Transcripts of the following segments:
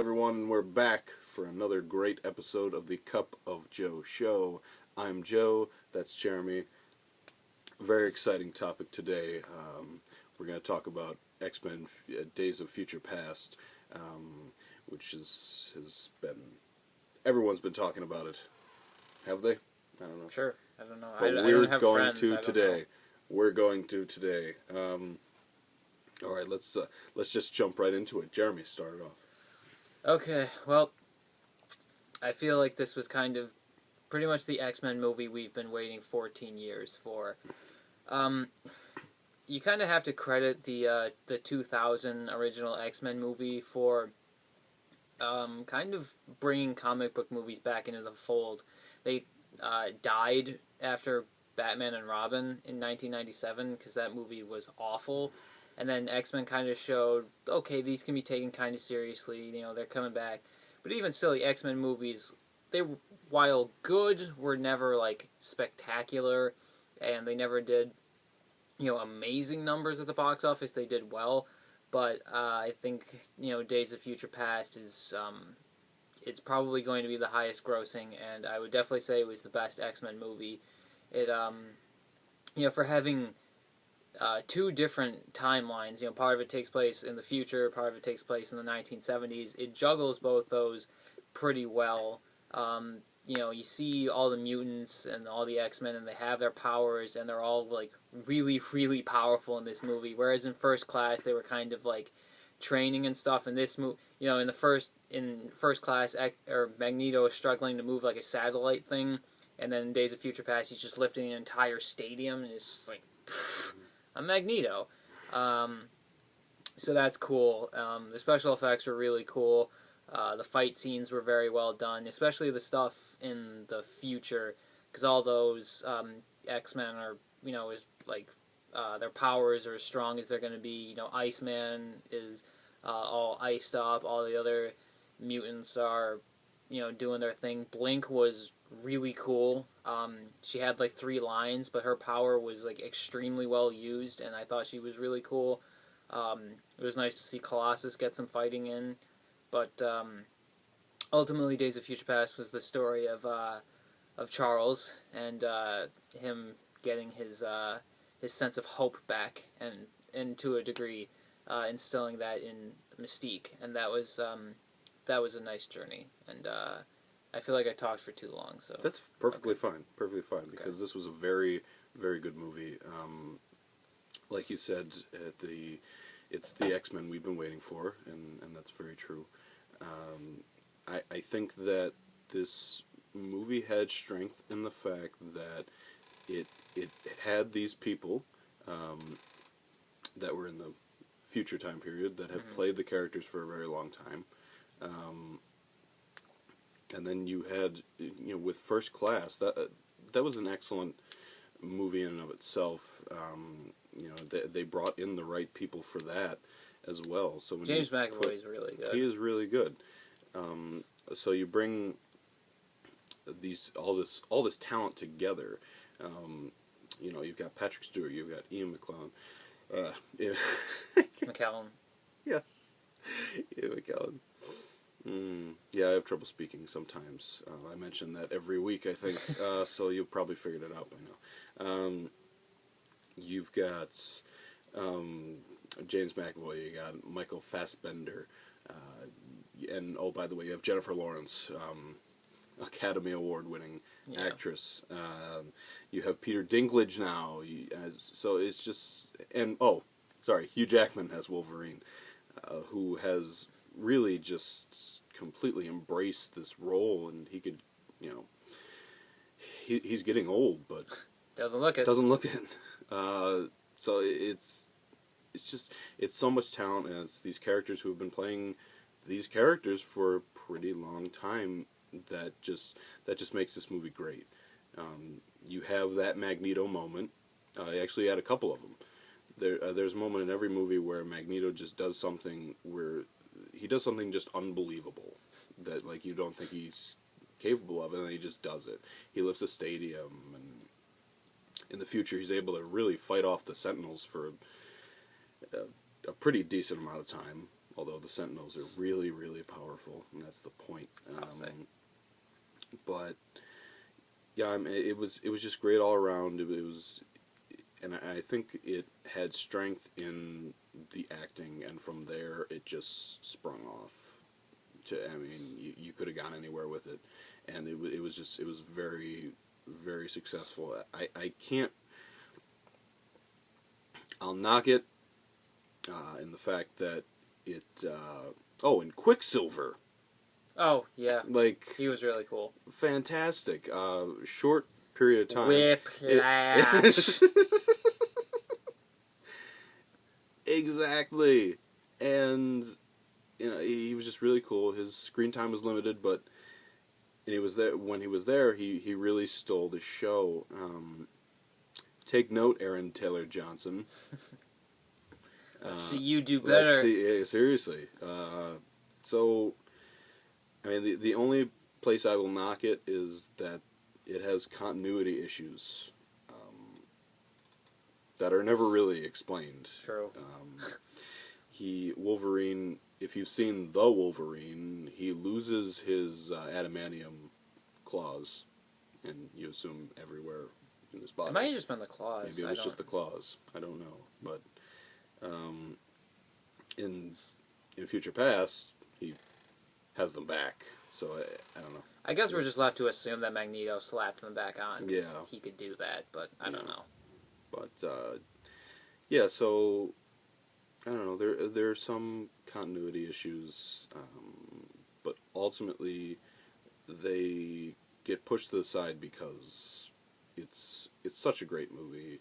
Everyone, we're back for another great episode of the Cup of Joe show. I'm Joe, that's Jeremy. Very exciting topic today. We're going to talk about X-Men Days of Future Past, which has been... Everyone's been talking about it. Have they? I don't know. Sure. I don't know. But I we're don't have going friends. to I don't today. know. We're going to today. All right, let's just jump right into it. Jeremy, start it off. Okay, well, I feel like this was kind of pretty much the X-Men movie we've been waiting 14 years for. You kind of have to credit the 2000 original X-Men movie for kind of bringing comic book movies back into the fold. They died after Batman and Robin in 1997 because that movie was awful. And then X-Men kind of showed, okay, these can be taken kind of seriously, you know, they're coming back. But even still, the X-Men movies, they, while good, were never, like, spectacular, and they never did, you know, amazing numbers at the box office. They did well, but I think, you know, Days of Future Past is, it's probably going to be the highest grossing, and I would definitely say it was the best X-Men movie. It, you know, for having... two different timelines. You know, part of it takes place in the future, part of it takes place in the 1970s. It juggles both those pretty well. You know, you see all the mutants and all the X-Men, and they have their powers, and they're all, like, really, really powerful in this movie. Whereas in First Class, they were kind of, like, training and stuff. In this movie, you know, in First Class, Magneto is struggling to move, like, a satellite thing, and then in Days of Future Past, he's just lifting an entire stadium, and it's just like... I'm Magneto. So that's cool. The special effects were really cool. The fight scenes were very well done, especially the stuff in the future, because all those X-Men are, you know, is like their powers are as strong as they're going to be. You know, Iceman is all iced up. All the other mutants are, you know, doing their thing. Blink was really cool. She had like 3 lines, but her power was like extremely well used, and I thought she was really cool. It was nice to see Colossus get some fighting in, but ultimately, Days of Future Past was the story of Charles and him getting his sense of hope back, and to a degree, instilling that in Mystique, and that was a nice journey, and I feel like I talked for too long, so... That's perfectly fine, because this was a very, very good movie. Like you said, it's the X-Men we've been waiting for, and that's very true. I think that this movie had strength in the fact that it had these people that were in the future time period that have played the characters for a very long time. And then you had, you know, with First Class, that was an excellent movie in and of itself. You know, they brought in the right people for that as well. So when James McAvoy is really good. He is really good. So you bring all this talent together. You know, you've got Patrick Stewart, you've got Ian McKellen. McKellen. Yes, Ian McKellen. Yeah, I have trouble speaking sometimes. I mention that every week, I think, so you'll probably figured it out by now. You've got James McAvoy, you got Michael Fassbender, and, oh, by the way, you have Jennifer Lawrence, Academy Award-winning actress. You have Peter Dinklage now, so it's just... And, oh, sorry, Hugh Jackman as Wolverine, who has... really just completely embraced this role, and he could, you know, he's getting old, but doesn't look it. So it's so much talent, and it's these characters who have been playing these characters for a pretty long time that just makes this movie great. You have that Magneto moment. I actually had a couple of them. There's a moment in every movie where Magneto just does something where he does something just unbelievable that, like, you don't think he's capable of it, and he just does it. He lifts a stadium, and in the future he's able to really fight off the Sentinels for a pretty decent amount of time. although the Sentinels are really, really powerful, and that's the point. I'll say. But yeah, I mean, it was just great all around. It was, and I think it had strength in the acting, and from there it just sprung off. I mean, you could have gone anywhere with it, and it was very, very successful. I can't. I'll knock it in the fact that it. And Quicksilver. Oh yeah, Like, he was really cool. fantastic. Short period of time. Whiplash. Exactly. And he was just really cool. His screen time was limited, but and he was there when he was there. He really stole the show. Take note, Aaron Taylor Johnson. See you do better. Yeah, seriously. So, I mean, the only place I will knock it is that it has continuity issues that are never really explained. True. Wolverine, if you've seen The Wolverine, he loses his adamantium claws, and you assume everywhere in his body. It might have just been the claws. Maybe it was just the claws. I don't know. But in future past, he has them back. So I don't know. I guess we're just left to assume that Magneto slapped them back on. 'Cause Yeah. he could do that, but I don't know. But yeah, so I don't know. There are some continuity issues, but ultimately they get pushed to the side because it's such a great movie.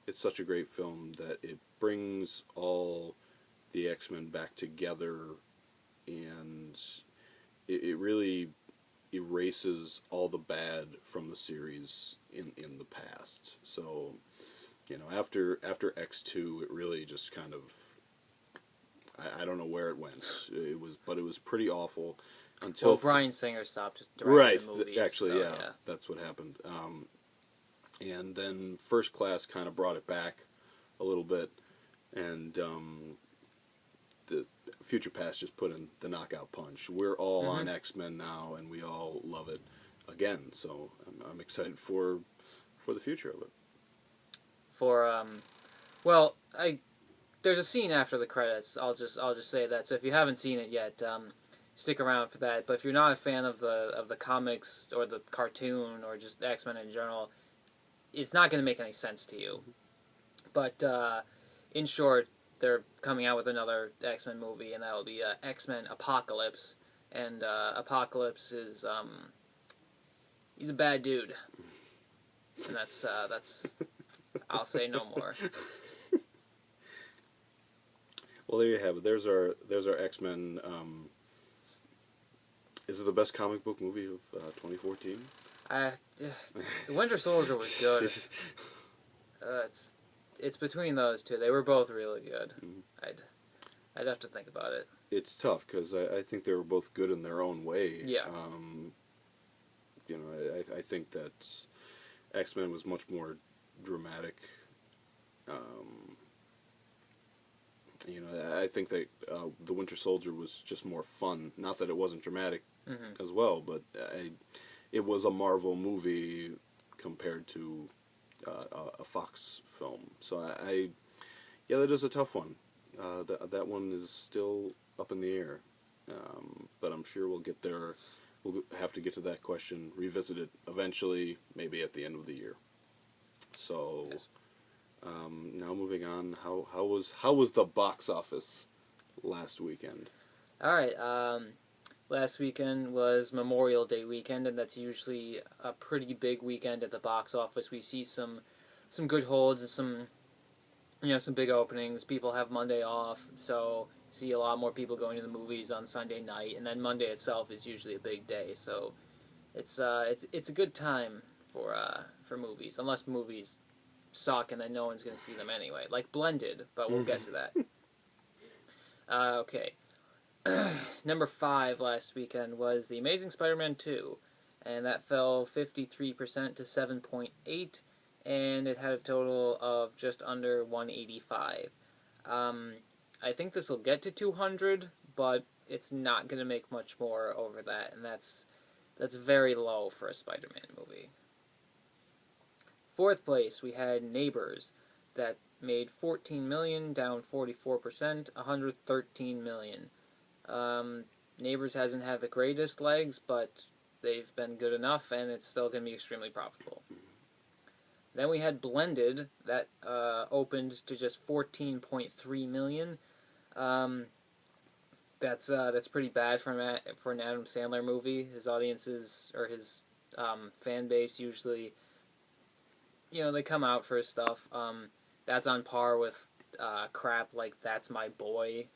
It's such a great film that it brings all the X-Men back together, and it really erases all the bad from the series in the past. So, after X2, it really just kind of, I don't know where it went. It was pretty awful until Bryan Singer stopped directing the movies. Actually, so, yeah, that's what happened. And then First Class kind of brought it back a little bit, and the Future Past just put in the knockout punch. We're all on X-Men now, and we all love it again. So I'm excited for the future of it. There's a scene after the credits. I'll just say that. So if you haven't seen it yet, stick around for that. But if you're not a fan of the comics or the cartoon or just X-Men in general, it's not going to make any sense to you. But in short, they're coming out with another X-Men movie, and that will be X-Men Apocalypse. And Apocalypse is he's a bad dude, and that's I'll say no more. Well, there you have it. There's our X-Men. Is it the best comic book movie of 2014? The Winter Soldier was good. It's between those two. They were both really good. Mm-hmm. I'd have to think about it. It's tough because I think they were both good in their own way. Yeah. I think that X-Men was much more dramatic. I think that the Winter Soldier was just more fun. Not that it wasn't dramatic as well, but it was a Marvel movie compared to a Fox film. So that is a tough one. That one is still up in the air, but I'm sure we'll get there. We'll have to get to that question, revisit it eventually, maybe at the end of the year. So, yes. Now moving on, how was the box office last weekend? All right. Last weekend was Memorial Day weekend, and that's usually a pretty big weekend at the box office. We see some good holds and some big openings. People have Monday off, so you see a lot more people going to the movies on Sunday night, and then Monday itself is usually a big day. So it's a good time for movies, unless movies suck and then no one's going to see them anyway, like Blended, but we'll get to that. Okay. Number 5 last weekend was The Amazing Spider-Man 2, and that fell 53% to 7.8, and it had a total of just under 185. I think this will get to 200, but it's not going to make much more over that, and that's very low for a Spider-Man movie. Fourth place, we had Neighbors, that made 14 million, down 44%, 113 million. Neighbors hasn't had the greatest legs, but they've been good enough, and it's still going to be extremely profitable. Then we had Blended, that opened to just 14.3 million. That's pretty bad for an Adam Sandler movie. His audiences, or his fan base, usually, they come out for his stuff. That's on par with crap like That's My Boy,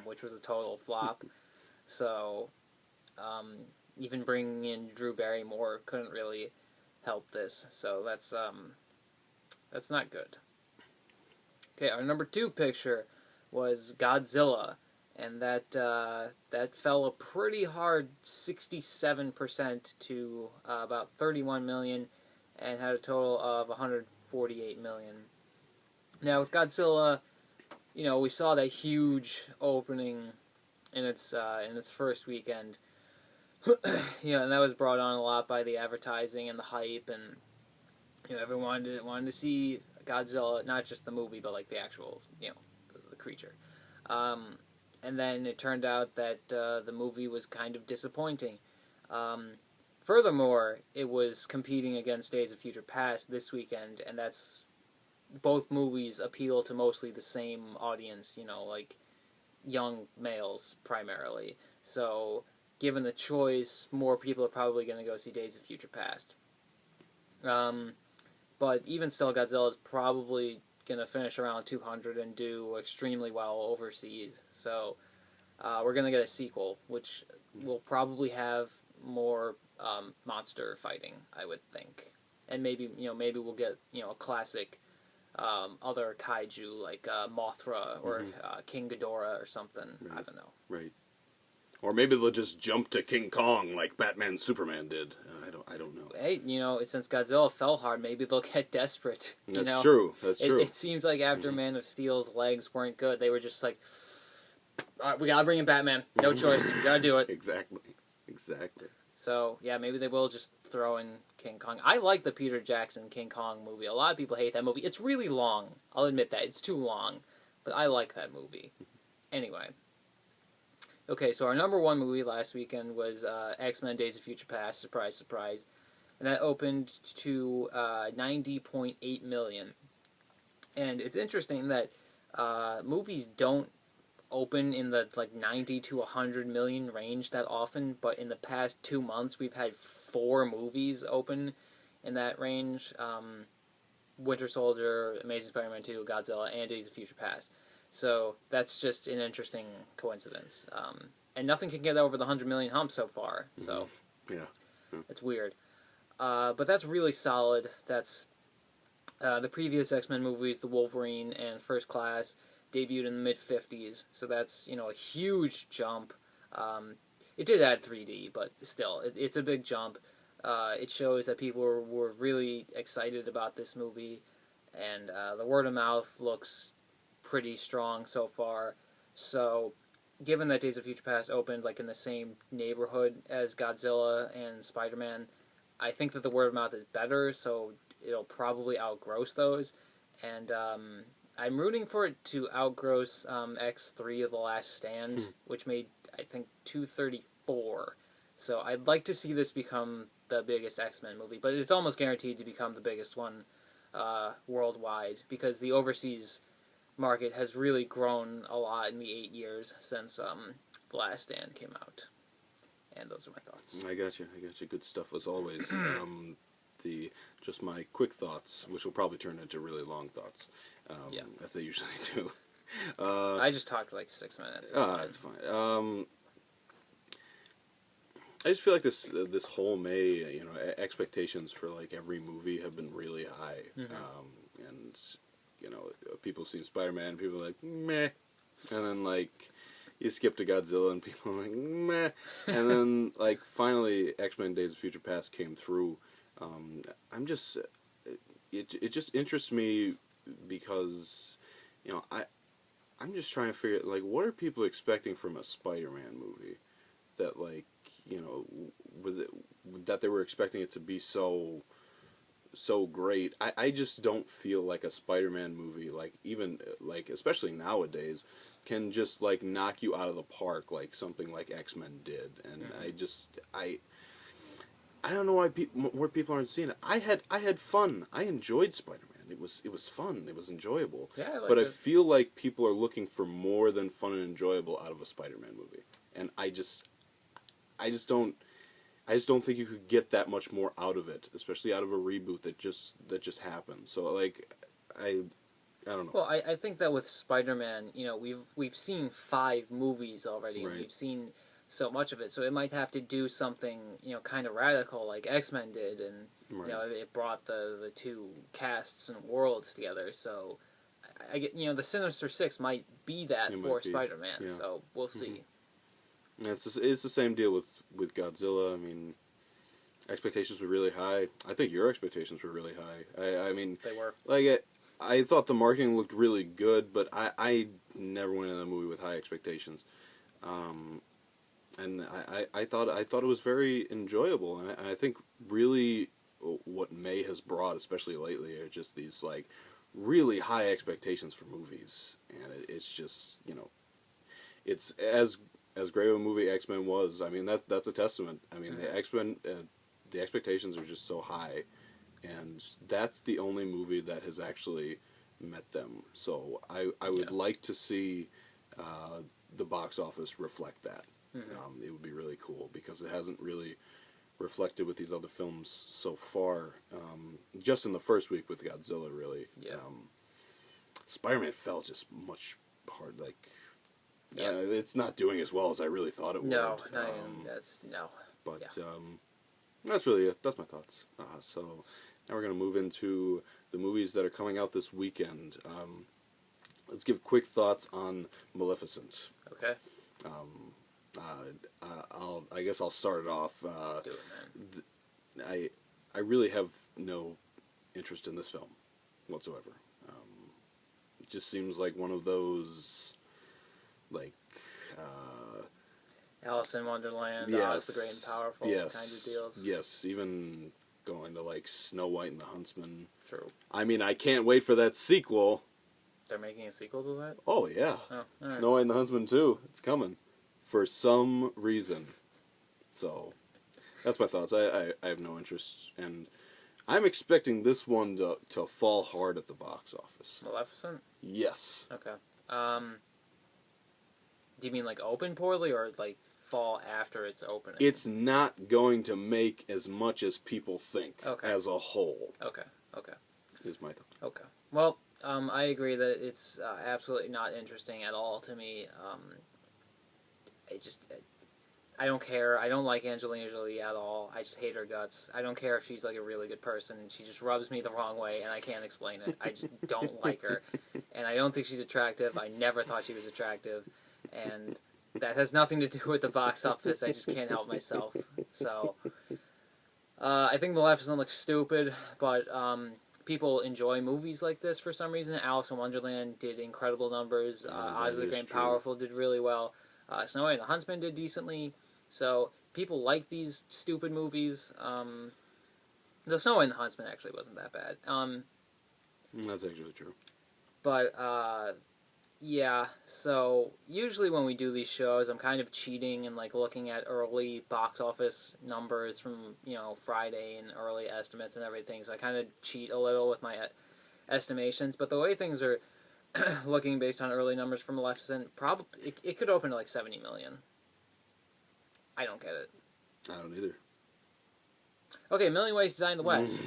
which was a total flop. So, even bringing in Drew Barrymore couldn't really help this. So that's not good. Okay, our number 2 picture was Godzilla, and that fell a pretty hard 67% to about 31 million, and had a total of 148 million. Now with Godzilla, we saw that huge opening in its first weekend. And that was brought on a lot by the advertising and the hype, and everyone wanted to see Godzilla, not just the movie, but like the actual, the creature. And then it turned out that the movie was kind of disappointing. Furthermore, it was competing against Days of Future Past this weekend, and both movies appeal to mostly the same audience, like young males primarily. So, given the choice, more people are probably going to go see Days of Future Past. But even still, Godzilla is probably going to finish around 200 and do extremely well overseas. So, we're going to get a sequel, which will probably have more monster fighting, I would think. And maybe we'll get, a classic other kaiju like Mothra or King Ghidorah or something. Right. I don't know. Right. Or maybe they'll just jump to King Kong like Batman Superman did. I don't know. Hey, since Godzilla fell hard, maybe they'll get desperate. That's true. That's true. It seems like after Man of Steel's legs weren't good, they were just like, all right, we gotta bring in Batman. No choice. We gotta do it. Exactly. So, yeah, maybe they will just throw in King Kong. I like the Peter Jackson King Kong movie. A lot of people hate that movie. It's really long. I'll admit that. It's too long. But I like that movie. Anyway. Okay, so our number 1 movie last weekend was X-Men Days of Future Past. Surprise, surprise. And that opened to 90.8 million. And it's interesting that movies don't open in the 90 to 100 million range that often, but in the past 2 months we've had 4 movies open in that range. Winter Soldier, Amazing Spider-Man 2, Godzilla, and Days of Future Past. So that's just an interesting coincidence. And nothing can get over the 100 million hump so far. So it's weird. But that's really solid. That's the previous X-Men movies, the Wolverine and First Class, debuted in the mid-50s, so that's, a huge jump. It did add 3D, but still, it's a big jump. It shows that people were really excited about this movie, and the word of mouth looks pretty strong so far. So, given that Days of Future Past opened in the same neighborhood as Godzilla and Spider-Man, I think that the word of mouth is better, so it'll probably outgross those, and I'm rooting for it to outgross X3 The Last Stand, which made, I think, 234. So I'd like to see this become the biggest X-Men movie, but it's almost guaranteed to become the biggest one worldwide, because the overseas market has really grown a lot in the 8 years since The Last Stand came out. And those are my thoughts. I got you. Good stuff as always. Just my quick thoughts, which will probably turn into really long thoughts. As they usually do. I just talked for 6 minutes. It's fine. I just feel like this whole May, expectations for every movie have been really high, and people see Spider-Man, people are like meh, and then you skip to Godzilla, and people are like meh, and then finally X-Men Days of Future Past came through. It just interests me because I'm just trying to figure, like, what are people expecting from a Spider-Man movie that, like, you know, with it, that they were expecting it to be so great. I just don't feel like a Spider-Man movie, like, even, like, especially nowadays, can just, like, knock you out of the park like something like X-Men did. And I don't know why more people aren't seeing it. I had fun. I enjoyed Spider-Man. It was fun. It was enjoyable. Yeah, I But liked I it. feel like people are looking for more than fun and enjoyable out of a Spider-Man movie, and I just don't think you could get that much more out of it, especially out of a reboot that just happened. So, like, I don't know. Well, I think that with Spider-Man, we've seen 5 movies already, and Right. we've seen so much of it. So it might have to do something, kind of radical like X-Men did, and Right. it brought the two casts and worlds together. So I get, the Sinister Six might be that It for might be, Spider-Man. yeah. So we'll see. And it's the same deal with Godzilla. I mean, expectations were really high. I think your expectations were really high. I mean, They were. like, I thought the marketing looked really good, but I never went in the movie with high expectations. And I thought it was very enjoyable, and I think really what May has brought, especially lately, are just these, like, really high expectations for movies, and it's just, it's as great of a movie X-Men was. I mean, that's a testament. I mean, the X-Men, the expectations are just so high, and that's the only movie that has actually met them. So I would like to see the box office reflect that. It would be really cool because it hasn't really reflected with these other films so far. Just in the first week with Godzilla, really. Yeah. Spider-Man fell just much hard. Like, Yeah. it's not doing as well as I really thought it No, would. not even, that's no. But Yeah. that's really it. That's my thoughts. So now we're gonna move into the movies that are coming out this weekend. Let's give quick thoughts on Maleficent. Okay. I guess I'll start it off. Do it, man. I really have no interest in this film whatsoever. It just seems like one of those, like, Alice in Wonderland, yes, Oz the Great and Powerful yes, kind of deals. Yes, even going to, like, Snow White and the Huntsman. True. I mean, I can't wait for that sequel. They're making a sequel to that? Oh yeah, Oh, all right. Snow White and the Huntsman too. It's coming for some reason. So that's my thoughts. I have no interest, and I'm expecting this one to fall hard at the box office. Maleficent? Yes. Okay. Do you mean like open poorly or like fall after its opening? It's not going to make as much as people think as a whole. Okay. Is my thought. Okay. Well, I agree that it's absolutely not interesting at all to me. I don't care. I don't like Angelina Jolie at all. I just hate her guts. I don't care if she's like a really good person. She just rubs me the wrong way, and I can't explain it. I just don't like her, and I don't think she's attractive. I never thought she was attractive, and that has nothing to do with the box office. I just can't help myself. So, I think Maleficent looks stupid, but people enjoy movies like this for some reason. Alice in Wonderland did incredible numbers. Oz the that Great is and true. Powerful did really well. Snow White and the Huntsman did decently. So people like these stupid movies. The Snow White and the Huntsman actually wasn't that bad. That's actually true. But yeah. So usually when we do these shows, I'm kind of cheating and like looking at early box office numbers from Friday and early estimates and everything. So I kind of cheat a little with my estimations. But the way things are looking based on early numbers from Maleficent, probably it could open to like 70 million. I don't get it. I don't either. Okay, Million Ways to Die in the West.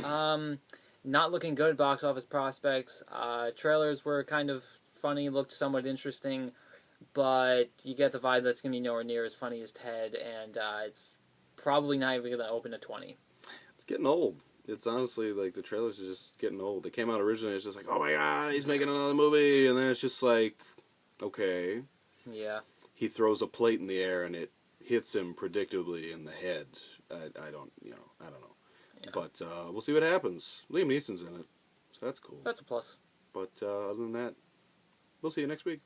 Not looking good box office prospects. Trailers were kind of funny, looked somewhat interesting, but you get the vibe that's going to be nowhere near as funny as Ted, and it's probably not even going to open to 20. It's getting old. It's honestly like the trailers are just getting old. They came out originally, it's just like, oh my god, he's making another movie, and then it's just like, okay. Yeah. He throws a plate in the air and it hits him predictably in the head. I don't know. Yeah. But we'll see what happens. Liam Neeson's in it, so that's cool. That's a plus. But other than that, we'll see you next week.